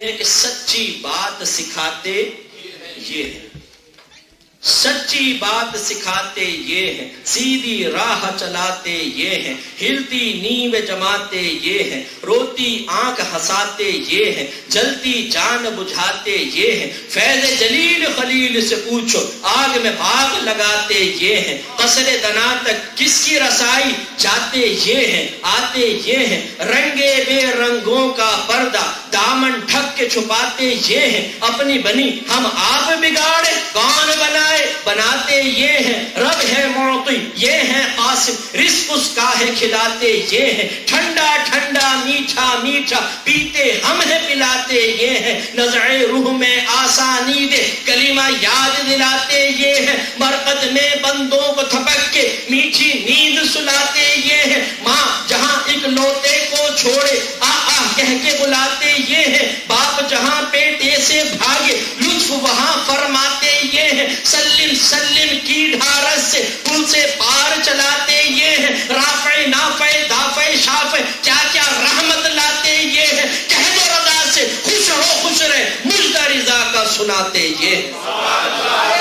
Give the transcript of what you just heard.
کہ سچی بات سکھاتے یہ ہے، سچی بات سکھاتے یہ ہے، سیدھی راہ چلاتے یہ ہے، ہلتی نیو جماتے یہ ہے، روتی آنکھ ہنساتے یہ ہے، جلتی جان بجھاتے یہ ہے، فیض جلیل خلیل سے پوچھو آگ میں بھاگ لگاتے یہ ہے، قصر دنا تک کس کی رسائی جاتے یہ ہے، آتے یہ ہے، رنگے بے رنگوں کا پردہ دامن ڈھک کے چھپاتے یہ ہے، اپنی بنی ہم آپ بگاڑے کون بنائے بناتے یہ ہیں، رب ہے معطی یہ ہے قاسم رزق اس کا ہے کھلاتے یہ ہے، ٹھنڈا ٹھنڈا میٹھا میٹھا پیتے ہم ہے پلاتے یہ ہے، نزع روح میں آسانی دے کلمہ یاد دلاتے یہ ہے، مرقد میں بندوں کو تھپک کے میٹھی نیند سلاتے یہ ہے، ماں جہاں ایک لوتے کو چھوڑے آ آ کہہ کے بلاتے یہ ہے، باپ جہاں بیٹے سے بھاگے لطف وہاں فرماتے یہ ہے، سلم سلم کی ڈھارس سے پل سے پار چلاتے یہ ہے، رافع نافع دافع شافع کیا کیا رحمت لاتے یہ ہے، کہہ دو رضا سے خوش ہو خوش رہے مجدہ رضا کا سناتے یہ ہے۔